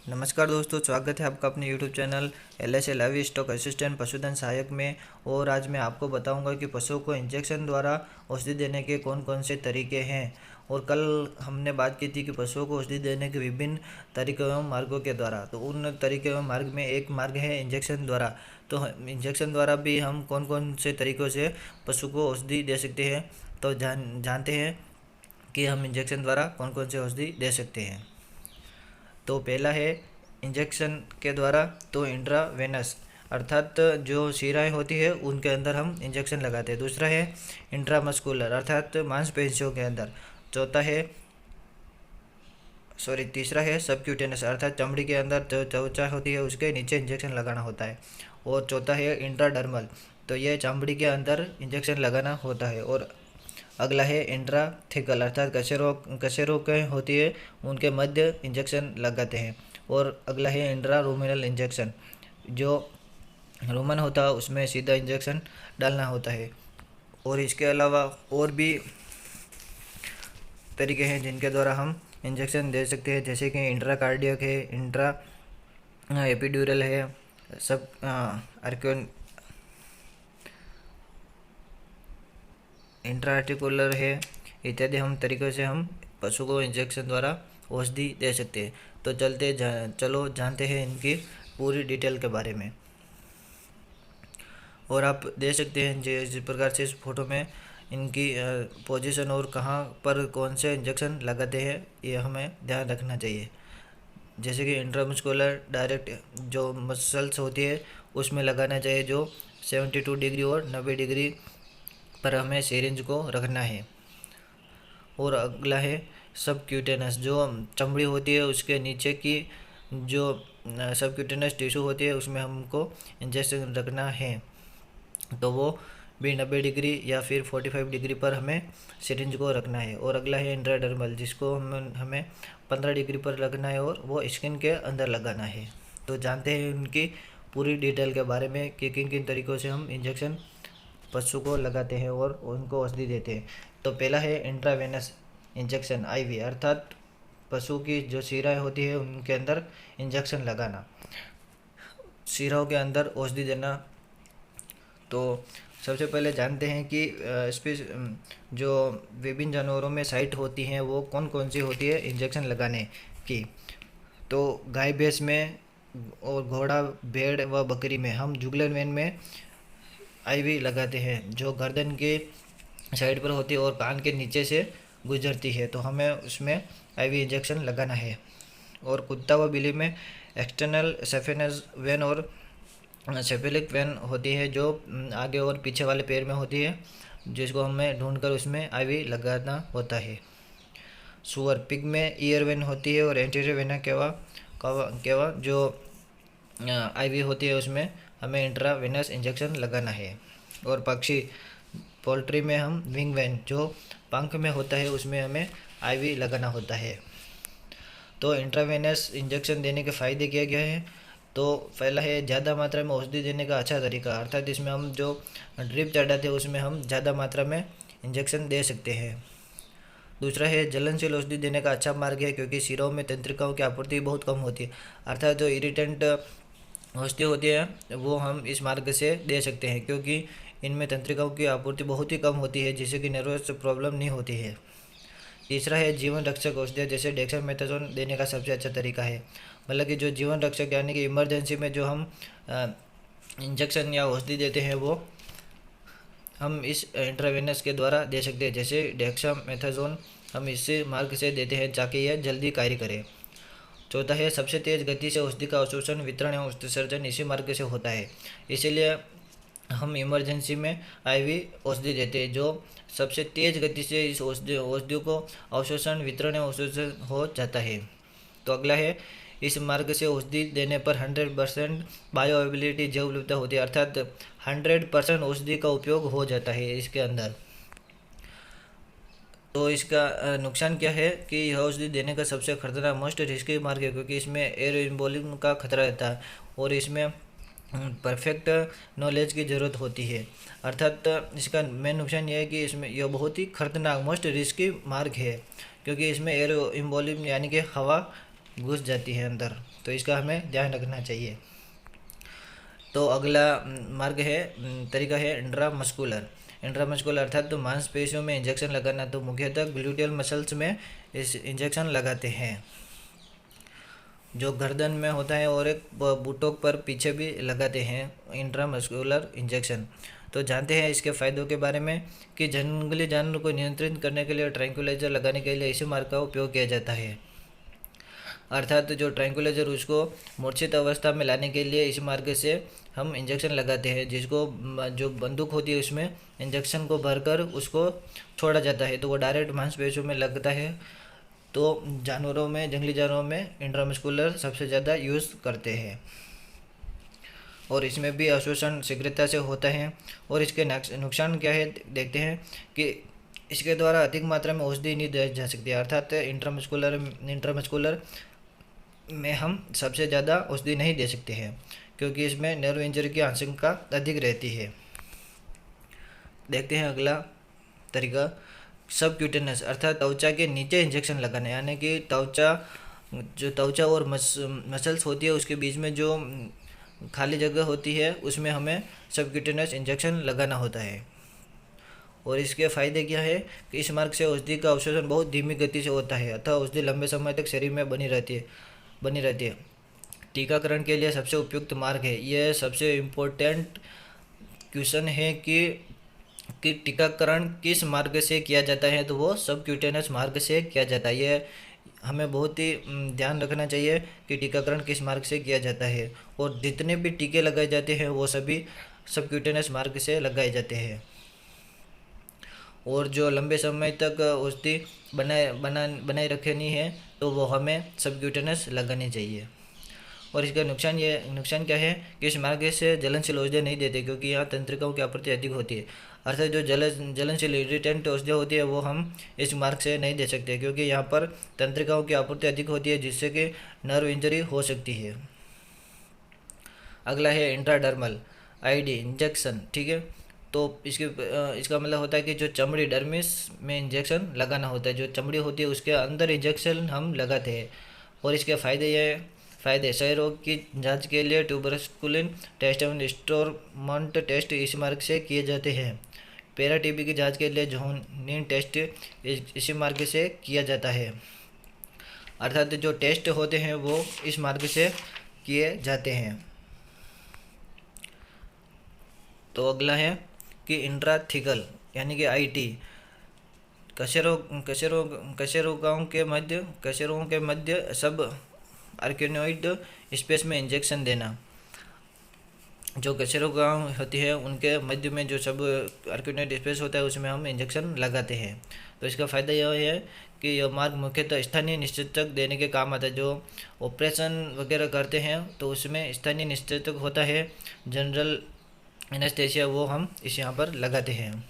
नमस्कार दोस्तों, स्वागत है आपका अपने YouTube channel LSA live stock assistant पशुधन सहायक में। और आज मैं आपको बताऊंगा कि पशुओं को इंजेक्शन द्वारा औषधि देने के कौन कौन से तरीके हैं। और कल हमने बात की थी कि पशुओं को औषधि देने के विभिन्न तरीकों एवं मार्गों के द्वारा, तो उन तरीके एवं मार्ग में एक मार्ग है इंजेक्शन द्वारा। तो इंजेक्शन द्वारा भी हम कौन कौन से तरीक़ों से पशु को औषधि दे सकते हैं, तो जानते हैं कि हम इंजेक्शन द्वारा कौन कौन से औषधि दे सकते हैं। तो पहला है इंजेक्शन के द्वारा, तो इंट्रावेनस अर्थात जो शिराएँ होती है उनके अंदर हम इंजेक्शन लगाते हैं। दूसरा है इंट्रामस्कुलर अर्थात मांसपेशियों के अंदर। तीसरा है सबक्यूटेनस अर्थात चमड़ी के अंदर जो त्वचा होती है उसके नीचे इंजेक्शन लगाना होता है। और चौथा है इंट्राडर्मल, तो ये चमड़ी के अंदर इंजेक्शन लगाना होता है। और अगला है इंट्राथिकल अर्थात कशेरुक के होती है उनके मध्य इंजेक्शन लगाते हैं। और अगला है इंट्रारूमेनल इंजेक्शन, जो रूमन होता है उसमें सीधा इंजेक्शन डालना होता है। और इसके अलावा और भी तरीके हैं जिनके द्वारा हम इंजेक्शन दे सकते हैं, जैसे कि इंट्राकार्डियक है, इंट्रा एपिड्यूरल है, सब आर्क्योन इंट्राआर्टिकुलर है, इत्यादि हम तरीक़ों से हम पशु को इंजेक्शन द्वारा औषधि दे सकते हैं। तो चलो जानते हैं इनकी पूरी डिटेल के बारे में। और आप देख सकते हैं जिस प्रकार से इस फोटो में इनकी पोजीशन और कहाँ पर कौन से इंजेक्शन लगाते हैं ये हमें ध्यान रखना चाहिए। जैसे कि इंट्रामस्कुलर डायरेक्ट जो मसल्स होती है उसमें लगाना चाहिए, जो 72 डिग्री और 90 डिग्री पर हमें सिरिंज को रखना है। और अगला है सबक्यूटेनस, जो चमड़ी होती है उसके नीचे की जो सबक्यूटेनस टिश्यू होती है उसमें हमको इंजेक्शन रखना है, तो वो भी 90 डिग्री या फिर 45 डिग्री पर हमें सिरिंज को रखना है। और अगला है इंट्राडर्मल, जिसको हमें 15 डिग्री पर रखना है और वो स्किन के अंदर लगाना है। तो जानते हैं उनकी पूरी डिटेल के बारे में कि किन किन तरीक़ों से हम इंजेक्शन पशु को लगाते हैं और उनको औषधि देते हैं। तो पहला है इंट्रावेनस इंजेक्शन IV अर्थात पशु की जो शिराएँ होती है उनके अंदर इंजेक्शन लगाना, शिराओं के अंदर औषधि देना। तो सबसे पहले जानते हैं कि जो विभिन्न जानवरों में साइट होती हैं वो कौन कौन सी होती है इंजेक्शन लगाने की। तो गाय भैंस में और घोड़ा भेड़ व बकरी में हम जुगलर वेन में IV लगाते हैं, जो गर्दन के साइड पर होती है और कान के नीचे से गुजरती है, तो हमें उसमें IV इंजेक्शन लगाना है। और कुत्ता व बिल्ली में एक्सटर्नल सेफेनस वेन और सेफेलिक वेन होती है, जो आगे और पीछे वाले पैर में होती है, जिसको हमें ढूंढकर उसमें IV लगाना होता है। सुअर पिग में ईयर वेन होती है और एंटीरियर वेना केवा जो IV होती है उसमें हमें इंट्रावेनस इंजेक्शन लगाना है। और पक्षी पोल्ट्री में हम विंग वेन जो पंख में होता है उसमें हमें IV लगाना होता है। तो इंट्रावेनस इंजेक्शन देने के फ़ायदे क्या क्या हैं। तो पहला है ज़्यादा मात्रा में औषधि देने का अच्छा तरीका, अर्थात इसमें हम जो ड्रिप चढ़ाते हैं उसमें हम ज़्यादा मात्रा में इंजेक्शन दे सकते हैं। दूसरा है ज्वलनशील औषधि देने का अच्छा मार्ग है, क्योंकि शिराओं में तंत्रिकाओं की आपूर्ति बहुत कम होती है, अर्थात जो इरिटेंट औषधि होती है वो हम इस मार्ग से दे सकते हैं, क्योंकि इनमें तंत्रिकाओं की आपूर्ति बहुत ही कम होती है, जिससे कि नर्वस प्रॉब्लम नहीं होती है। तीसरा है जीवन रक्षक औषधि, जैसे डेक्सामेथासोन देने का सबसे अच्छा तरीका है, मतलब कि जो जीवन रक्षक यानी कि इमरजेंसी में जो हम इंजेक्शन या औषधि देते हैं वो हम इस इंट्रावेनस के द्वारा दे सकते हैं। जैसे डेक्सामेथासोन हम इसी मार्ग से देते हैं ताकि यह जल्दी कार्य करे। चौथा है सबसे तेज़ गति से औषधि का अवशोषण, वितरण एवं उत्सर्जन इसी मार्ग से होता है, इसीलिए हम इमरजेंसी में IV औषधि देते हैं, जो सबसे तेज़ गति से इस औषधियों को अवशोषण, वितरण एवं उत्सर्जन हो जाता है। तो अगला है इस मार्ग से औषधि देने पर 100% बायो अवेलेबिलिटी जैव विविधता होती है, अर्थात 100% औषधि का उपयोग हो जाता है इसके अंदर। तो इसका नुकसान क्या है कि यह औषधि देने का सबसे खतरनाक मोस्ट रिस्की मार्ग है, क्योंकि इसमें एयर एम्बोलिज्म का खतरा रहता है और इसमें परफेक्ट नॉलेज की ज़रूरत होती है। अर्थात इसका मेन नुकसान यह है कि इसमें यह बहुत ही खतरनाक मोस्ट रिस्की मार्ग है, क्योंकि इसमें एयर एम्बोलिज्म यानी कि हवा घुस जाती है अंदर, तो इसका हमें ध्यान रखना चाहिए। तो अगला मार्ग है, तरीका है इंट्रामस्कुलर। इंट्रामस्कुलर अर्थात तो मांसपेशियों में इंजेक्शन लगाना। तो मुख्यतः ग्लूटियल मसल्स में इस इंजेक्शन लगाते हैं, जो गर्दन में होता है, और एक बूटों पर पीछे भी लगाते हैं इंट्रामस्कुलर इंजेक्शन। तो जानते हैं इसके फ़ायदों के बारे में कि जंगली जानवर को नियंत्रित करने के लिए ट्रैंक्विलाइजर लगाने के लिए इसी मार्ग का उपयोग किया जाता है। अर्थात जो ट्रैंक्विलाइजर उसको मूर्छित अवस्था में लाने के लिए इस मार्ग से हम इंजेक्शन लगाते हैं, जिसको जो बंदूक होती है उसमें इंजेक्शन को भरकर उसको छोड़ा जाता है, तो वो डायरेक्ट मांसपेशियों में लगता है। तो जानवरों में, जंगली जानवरों में इंट्रामस्कुलर सबसे ज़्यादा यूज़ करते हैं, और इसमें भी अवशोषण शीघ्रता से होता है। और इसके नुकसान क्या है देखते हैं कि इसके द्वारा अधिक मात्रा में औषधि नहीं दी जा सकती, अर्थात इंट्रामस्कुलर में हम सबसे ज़्यादा औषधि नहीं दे सकते हैं, क्योंकि इसमें नर्व इंजरी की आशंका अधिक रहती है। देखते हैं अगला तरीका, सबक्यूटेनस अर्थात त्वचा के नीचे इंजेक्शन लगाना, यानी कि त्वचा और मसल्स होती है उसके बीच में जो खाली जगह होती है उसमें हमें सबक्यूटेनस इंजेक्शन लगाना होता है। और इसके फ़ायदे क्या है कि इस मार्ग से औषधि का अवशोषण बहुत धीमी गति से होता है, अतः औषधि लंबे समय तक शरीर में बनी रहती है। टीकाकरण के लिए सबसे उपयुक्त मार्ग है। यह सबसे इम्पोर्टेंट क्वेश्चन है कि टीकाकरण किस मार्ग से किया जाता है, तो वो सबक्यूटेनस मार्ग से किया जाता है। यह हमें बहुत ही ध्यान रखना चाहिए कि टीकाकरण किस मार्ग से किया जाता है, और जितने भी टीके लगाए जाते हैं वो सभी सबक्यूटेनस मार्ग से लगाए जाते हैं। और जो लंबे समय तक औषधि बनाए रखनी है तो वो हमें सबक्यूटेनस लगानी चाहिए। और इसका नुकसान क्या है कि इस मार्ग से जलनशील औषधि नहीं देते, क्योंकि यहाँ तंत्रिकाओं की आपूर्ति अधिक होती है। अर्थात जो जलनशील इरिटेंट औषधि होती है वो हम इस मार्ग से नहीं दे सकते, क्योंकि यहाँ पर तंत्रिकाओं की आपूर्ति अधिक होती है, जिससे कि नर्व इंजरी हो सकती है। अगला है इंट्राडर्मल आईडी इंजेक्शन, ठीक है। तो इसका मतलब होता है कि जो चमड़ी डर्मिस में इंजेक्शन लगाना होता है, जो चमड़ी होती है उसके अंदर इंजेक्शन हम लगाते हैं। और इसके फ़ायदे क्षय रोग की जांच के लिए ट्यूबरकुलिन टेस्ट एवं स्टोरमॉन्ट टेस्ट इस मार्ग से किए जाते हैं। पैरा टीबी की जांच के लिए जोहनीन टेस्ट इसी मार्ग से किया जाता है। अर्थात जो टेस्ट होते हैं वो इस मार्ग से किए जाते हैं। तो अगला है कि इंट्राथिकल यानी कि आईटी, कशेरुकाओं के मध्य सब आर्किनोइड स्पेस में इंजेक्शन देना। जो कशेरुकाओं होती है उनके मध्य में जो सब आर्किनोइड स्पेस होता है उसमें हम इंजेक्शन लगाते हैं। तो इसका फ़ायदा यह है कि यह मार्ग मुख्यतः स्थानीय निश्चेतक देने के काम आता है। जो ऑपरेशन वगैरह करते हैं तो उसमें स्थानीय निश्चेतक होता है, जनरल एनेस्थेसिया, वो हम इस यहाँ पर लगाते हैं।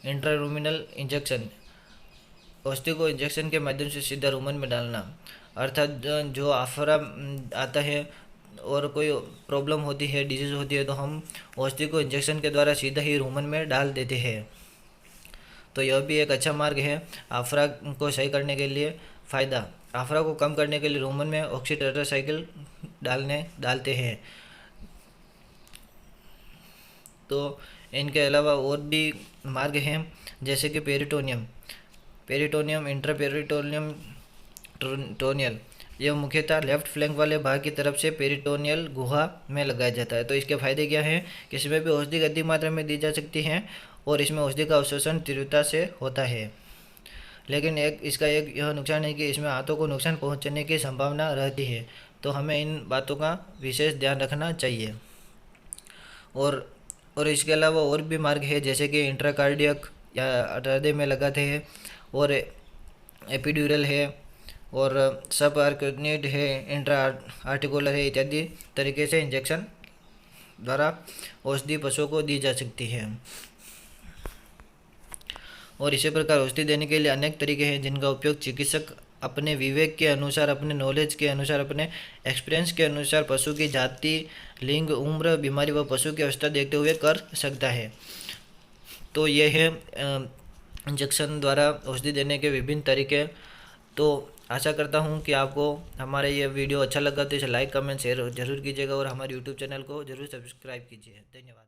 इंट्रारूमिनल इंजेक्शन, औषधि को इंजेक्शन के माध्यम से सीधा रूमन में डालना, अर्थात जो आफरा आता है और कोई प्रॉब्लम होती है, डिजीज़ होती है, तो हम औषधि को इंजेक्शन के द्वारा सीधा ही रूमन में डाल देते हैं। तो यह भी एक अच्छा मार्ग है आफरा को सही करने के लिए। फ़ायदा, आफरा को कम करने के लिए रूमन में ऑक्सीटेट्रासाइक्लिन डालते हैं। तो इनके अलावा और भी मार्ग हैं, जैसे कि पेरिटोनियम इंट्रापेरिटोनियम टोनियल, यह मुख्यतः लेफ्ट फ्लैंक वाले भाग की तरफ से पेरिटोनियल गुहा में लगाया जाता है। तो इसके फ़ायदे क्या हैं कि इसमें भी औषधि अधिक मात्रा में दी जा सकती है और इसमें औषधि का अवशोषण तीव्रता से होता है। लेकिन इसका यह नुकसान है कि इसमें हाथों को नुकसान पहुंचने की संभावना रहती है। तो हमें इन बातों का विशेष ध्यान रखना चाहिए। और इसके अलावा और भी मार्ग है, जैसे कि इंट्राकार्डियक या हृदय में लगाते हैं, और एपिड्यूरल है, और सब आर्किनोइड है, इंट्रा आर्टिकुलर है, इत्यादि तरीके से इंजेक्शन द्वारा औषधि पशुओं को दी जा सकती है। और इसी प्रकार औषधि देने के लिए अनेक तरीके हैं जिनका उपयोग चिकित्सक अपने विवेक के अनुसार, अपने नॉलेज के अनुसार, अपने एक्सपीरियंस के अनुसार पशु की जाति, लिंग, उम्र, बीमारी व पशु की अवस्था देखते हुए कर सकता है। तो यह है इंजेक्शन द्वारा औषधि देने के विभिन्न तरीके। तो आशा करता हूँ कि आपको हमारा ये वीडियो अच्छा लगा तो इसे लाइक कमेंट शेयर जरूर कीजिएगा और हमारे यूट्यूब चैनल को जरूर सब्सक्राइब कीजिए। धन्यवाद।